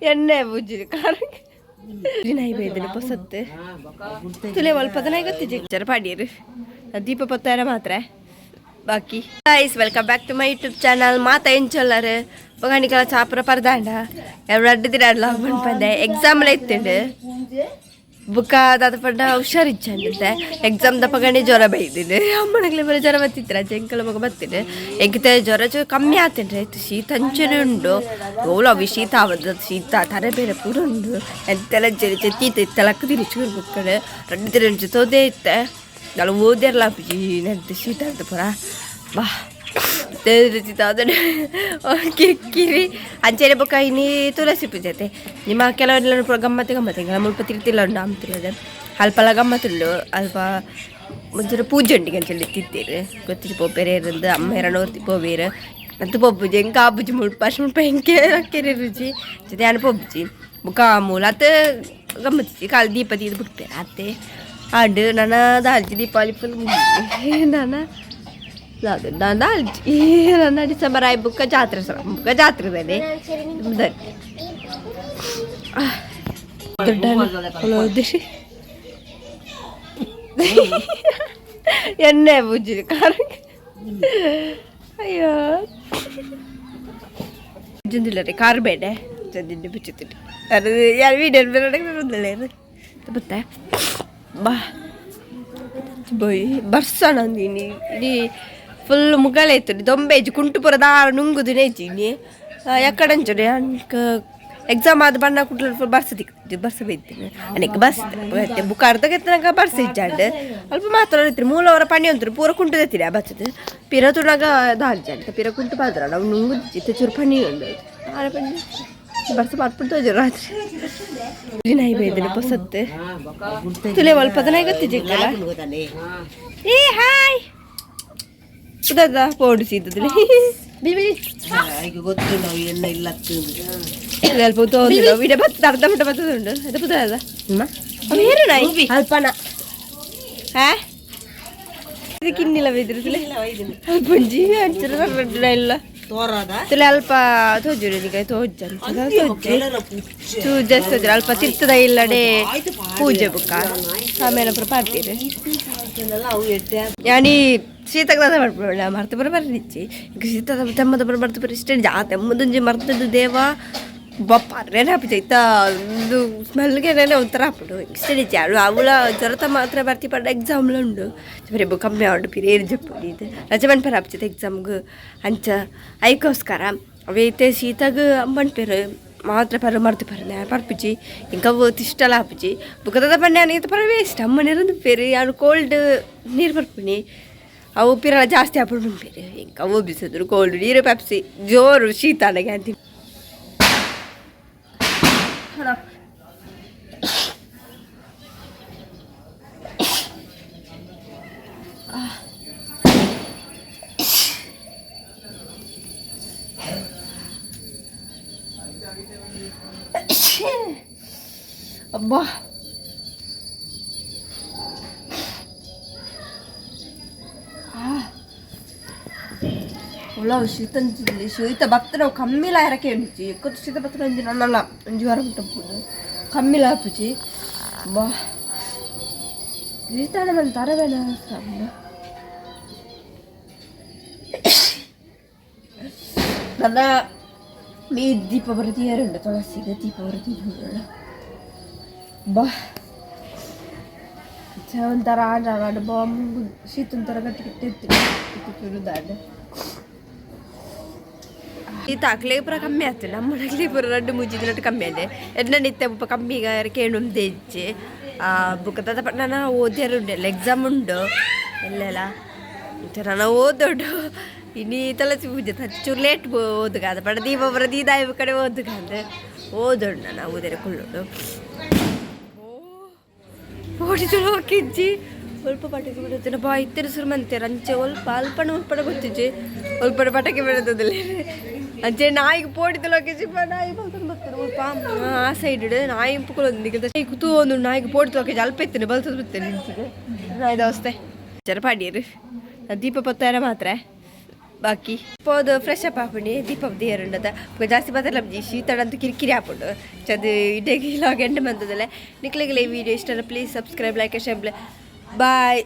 ಎಣ್ಣೆ ಬುಜ್ಜಿ ಕಾರಕ್ಕೆ ನಾಯಿ ಬೈದಿಲ್ಲ ಪೊಸತ್ತು ತುಲೆ ಒಲ್ಪದನ ಗೊತ್ತಿಜಿ ಪಾಡಿಯರು ದೀಪ ಪತ್ತಾರ ಮಾತ್ರ ಬಾಕಿ guys welcome back to my YouTube channel ಮಾತಾ ಏನ್ ಚೊಲ್ಲರು ಪಗಾಣಿಕಲ ಚಾಪರ ಪರದಾಂಡ ಎರಡು ಅಡ್ಡದಿರ ಲಾಗ್ ಬಂದೆ ಎಕ್ಸಾಮ್ ಇತ್ತುಂಡು ಬುಕ್ಕ ದಾದ ಪಂಡ ಹುಷಾರಿಚ್ಚಂತೆ ಎಕ್ಸಾಮ್ ದ ಪಗಣಿ ಜ್ವರ ಬೈದಿನಿ ಅಮ್ಮನಗ್ಲಿ ಬರೀ ಜ್ವರ ಬತ್ತಿತ್ರ ಜಂಕಲ ಮಗ ಬತ್ತಿನಿ ಎಂಕಿತ ಜ್ವರ ಕಮ್ಮಿ ಆತೇನ್ರಿ ಆಯ್ತು ಶೀತ ಅಂಚನೆ ಉಂಡು ಓಲ ಅವಿ ಶೀತ ಆವದ್ದು ಶೀತ ತರೆ ಬೇರೆ ಪೂರ ಉಂಡು ಎಂತೆಲ್ಲ ಜರಿ ಚೆತ್ತೀತ ಇತ್ತಲಕ್ಕ ತಿರುಚು ಬುಕ್ಕಡೆ ರಡ್ಡು ತಿರುಚು ತೋದೇ ಇತ್ತೆ ನಾನು ಓದಿರಲ್ಲ ಅಪ್ಪಿ ನೆದ್ದು ಶೀತ ಅಂತ ಪುರ ಬಾ ಅದನ್ನು ಕಿರಿಕಿರಿ ಅಂಚೆನೆ ಬೊಕ್ಕ ಇನ್ನೀ ತುಳಸಿ ಪೂಜತೆ ನಿಮ್ಮ ಕೆಲವೆಲ್ಲ ಪೂರ ಗಮ್ಮತ್ತೆ ಹಿಂಗೆ ಮುಲ್ಪ ತಿರ್ತಿಲ್ಲ ಉಂಡು ಅಂತಿರೋದು ಅಲ್ಪಲ್ಲ ಗಮ್ಮತ್ತುಂಡು ಅಲ್ಪ ಮುಂಚೆ ಪೂಜೆ ಉಂಡಿಗೆ ಅಂಚಲ್ಲಿ ತಿತ್ತೀರು ಗೊತ್ತಿಟ್ಟು ಪೋಪೇರೆ ಇருந்து ಅಮ್ಮ ಎರಡೋರ್ತಿ ಪೋವೇರು ಅಂತ ಪೊಬ್ಬುಜಿ ಹೆಂಗೆ ಆಬುಜಿ ಮುಲ್ಪ ಅಷ್ಟು ಮುಲ್ಪ ಹೆಂಗೆ ಕೆರೆ ರುಚಿ ಜೊತೆ ಅನ್ನ ಪೊಬ್ಬುಜಿ ಬುಕ್ಕ ಮೂಲ ಅತ್ತ ಗಮ್ಮತ್ತಿಜಿ ಕಾಲು ದೀಪ ತೀದು ಬಿಡ್ತೇನೆ ಅತ್ತೆ ಆಡು ನಾನು ದಾಲ್ಚಿ ದೀಪಾವಳಿ ಫುಲ್ ನಾನು ದಾಲ್ಚಿ ನನ್ನ ಡಿಸೆಂಬರ್ ಆಯ್ ಬುಕ್ಕ ಜಾತ್ರೆ ಬುಕ್ಕ ಜಾತ್ರೆದಲ್ಲಿ ಎಣ್ಣೆ ಬುಜ್ಜಿ ಕಾರಕ್ಕೆ ಅಯ್ಯೋ ಜಂದಿಲ್ಲ ರೀ ಕಾರ್ ಬೇಡ ಜಂದಿದ್ದು ಬಿಚ್ಚುತ್ತೀನಿ ಅದು ಯಾರು ವೀಡಿಯೋ ಬೇರೆ ಮತ್ತೆ ಬಾ ಬೋಯ್ ಬರ್ಸೋಣ ಅಂದೀನಿ ಇಡೀ ಫುಲ್ ಮುಗಲೇ ಇತ್ತು ದೊಂಬೇಜಿ ಕುಂಟುಪುರ ದಾರ ನುಂಗುದು ನೇಜಿನಿ ಎಕ್ಕಡಂಚನೆ ಅನ್ಕ ಎಕ್ಸಾಮ್ ಆದ ಬಣ್ಣ ಕುಟ್ಲ ಫುಲ್ ಬರ್ಸದಿಕ್ಕಿದ್ದು ಬರ್ಸ ಬೈತೀನಿ ಅನೇಕ ಬರ್ಸ್ ಬುಕ್ ಅರ್ಧಕ್ಕೆ ಬರ್ಸ ಇಜ್ಜಾಂಡು ಅಲ್ಪ ಮಾತಾಡ್ತೀರಿ ಮೂಲವರ ಪಣಿ ಅಂತಾರೆ ಪೂರ ಕುಂಟು ತೆತ್ತೀರಿ ಆ ಬಚ್ಚದು ಪಿರ ತುಣಾಗ ದಾಲ್ಜಾಂಡ ಪಿರ ಕುಂಟು ಬಾದ್ರ ನಾವು ನುಂಗುದು ಚೂರು ಪಣಿ ಉಂಡು ಆರ ಪಣಿ ಬರ್ಸ ಮಾಡ್ಬಿಟ್ಟು ರಾತ್ರಿ ನಾಯಿ ಬೈದಿಲ್ಲ ಪೊಸತ್ತು ತುಲೆ ಒಲ್ಪದನ ಗೊತ್ತಿಜಿ ಏ ಹಾಯ್ ಸುಧಾದ ಪೋಡಿಸಿದ್ದಲ್ಲಿ ಸ್ವಲ್ಪ ತೋದಿಲ್ಲ ವಿಡಿಯೋ ಬರ್ತದೆ ಅರ್ಧ ಮಟ್ಟ ಬರ್ತದುಂಡು ಅದು ಪುದಾದ ಬೇರೆ ನಾಯಿ ಅಲ್ಪನ ಹಾ ಇದಕ್ಕಿನ್ನಿಲ್ಲ ಬೈದಿರುತ್ತಲೆ ಪುಂಜಿ ಹಂಚಿರ ಇಲ್ಲ ತುಲೆ ಅಲ್ಪ ತೋಜುರಿ ನಿಗ ತೋಜ್ಜಿ ಅಲ್ಪ ತಿರ್ತದ ಇಲ್ಲಡೆ ಪೂಜೆ ಬುಕ್ಕ ಆಮೇಲೆ ಪಾರ್ತೀರಿ ಯಾನಿ ಶೀತದ ಮಾಡ್ಬಿಡ ಮರ್ತು ಬರ್ರಿಚ್ಚಿ ಈಗ ಶೀತದ ತೆಮ್ಮದ ಬರ್ಬಾರ್ದು ಬರೀ ಇಷ್ಟೇ ಆ ತೆಮ್ಮದುಂಜಿ ಮರ್ತದ್ದು ದೇವ ಬಪ್ಪಾರೇನು ಹಾಪಿತೈತ ಒಂದು ಸ್ಮೆಲ್ಗೆನೇ ಒಂಥರ ಹಾಕ್ಬಿಡು ಇಷ್ಟೇ ಯಾರು ಅವಳ ಜ್ವರತ ಮಾತ್ರ ಬರ್ತಿ ಪಡ್ಡ ಎಕ್ಸಾಮ್ಲ ಉಂಡು ಬರೀ ಕಮ್ಮಿ ಆಡು ಪಿರಿ ಏರು ಜಪ್ಪು ಇದು ರಜೆ ಮನ್ಪೇರು ಹಾಪ್ತೈತೆ ಎಕ್ಸಾಮ್ಗೆ ಅಂಚ ಐಕೋಸ್ಕರ ಅವೈತೆ ಶೀತಾಗ ಮನ್ಪೇರು ಮಾತ್ರ ಪರ ಮರ್ತು ಪರನೆ ಪರ್ಪಿಜಿ ఇంకా తిష్టలా ఆపుజి బుకద పన్నే అనేది పర వేస్ట్ అమ్మనేరు పేరు యాను కోల్డ్ నీరు పర్పుని ಅವು ಪಿರ ಜಾಸ್ತಿ ಹಾಕ್ಬಿಟ್ಟು ಬೇರೆ ಹಿಂಗೆ ಅವು ಬಿಸಿದ್ರು ಕೋಲ್ಡ್ ನೀರು ಪೆಪ್ಸಿ ಜೋರು ಶೀತ ನನಗೆ ಅಂತ ಅಬ್ಬಾ ಒಳ್ಳೆ ಶೀತ ಅಂಚಿದ್ಲಿ ಶೀತ ಭಕ್ತ ನಾವು ಕಮ್ಮಿಲ ಎರಕೆ ಉಂಚಿ ಎಕ್ಕತ್ತು ಶೀತ ಭಕ್ತ ಅಂಜಿ ನನ್ನಲ್ಲ ಅಂಜಿ ಹೊರ ಬಿಟ್ಟಪ್ಪುದು ಕಮ್ಮಿಲ ಹಾಪುಚಿ ಬಾ ಶೀತ ಮೇಲೆ ತರವೇನ ನನ್ನ ಮೀ ದೀಪ ಬರತಿ ಏರುಂಡು ತುಳಸಿಗೆ ದೀಪ ಬರತಿ ಬಾ ಒಂಥರ ಆಡ ಬಾಂಬ್ ಶೀತ ಒಂಥರ ಗಟ್ಟಿ ಗಟ್ಟಿ ಇರ್ತೀನಿ ದಾಡ ಈ ತಾಕ್ಲೆ ಪೂರ ಕಮ್ಮಿ ಆಗ್ತದೆ ನಮ್ಮಲ್ಲಿ ಪೂರ ರಡ್ಡು ಮುಜ್ಜಿ ದಿನ ಕಮ್ಮಿ ಆದೆ ಎನ್ನ ನಿತ್ಯ ಉಪ್ಪ ಕಮ್ಮಿಗ ಕೇಳುಂದು ಹೆಜ್ಜೆ ಬುಕ್ಕದ ನಾನು ಓದ್ಯಾರು ಉಂಡೆಲ್ಲ ಎಕ್ಸಾಮ್ ಉಂಡು ಎಲ್ಲೆಲ್ಲ ನಾನು ಓದೋಡು ಇನ್ನು ತಲಸಿ ಪೂಜೆ ಚೂರು ಲೇಟ್ ಓದುಗ ಅದು ಪಡ ದೀಪ ಬರ ದೀದಾಯ ಕಡೆ ಓದುಗ ಅಂದರೆ ಓದೋಡು ನಾನು ಓದ್ಯಾರ ಕುಳ್ಳೋಡು ಓಡಿದು ಹೋಗಿಜ್ಜಿ ಸ್ವಲ್ಪ ಪಟಾಕಿ ಬಿಡುತ್ತೇನೆ ಬಾ ಇತ್ತರ ಸುರು ಮಂತೇರ ಅಂಚೆ ಅಲ್ಪಣ ಗೊತ್ತಿಜ್ಜಿ ಒಲ್ಪಡ ಪಟಾಕಿ ಬಿಡೋದಿಲ್ಲ ಅಂಚೆ ನಾಯಿಗೆ ಪೋಡಿದಲ್ಲ ಹೋಗಿಜ್ಜಿ ನಾಯಿ ಬಲ್ತಂದು ಬರ್ತಾರೆ ಸ್ವಲ್ಪ ಆ ಸೈಡ್ ನಾಯಿ ಪುಕ್ಕೊಳ್ಳೋದು ಕುತು ಒಂದು ನಾಯಿಗೆ ಪೋಡಿದ ಹೋಗಿ ಅಲ್ಪ ಇತ್ತೇನೆ ಬಲ್ತದ್ದು ಬಿಡ್ತೇನೆ ನಿಂತಿದೆ ನಾಯಿ ದವಸ್ತೆ ಪಾಡಿಯರು ದೀಪ ಪತ್ತಾರ ಮಾತ್ರ ಬಾಕಿ ಪೋದು ಫ್ರೆಶ್ ಅಪ್ ಹಾಪುಂಡು ದೀಪ ದೇರುಂಡದ ಜಾಸ್ತಿ ಬದಲ ಶೀತಳ ಅಂತ ಕಿರಿಕಿರಿ ಹಾಪುಂಡು ಚದು ಇಡಗಿ ಲಾಗ್ ಎಂಡ್ ಬಂದದಲ್ಲ ನಿಕ್ಲೆಗಳ ಈ ವಿಡಿಯೋ ಇಷ್ಟ please subscribe like share bye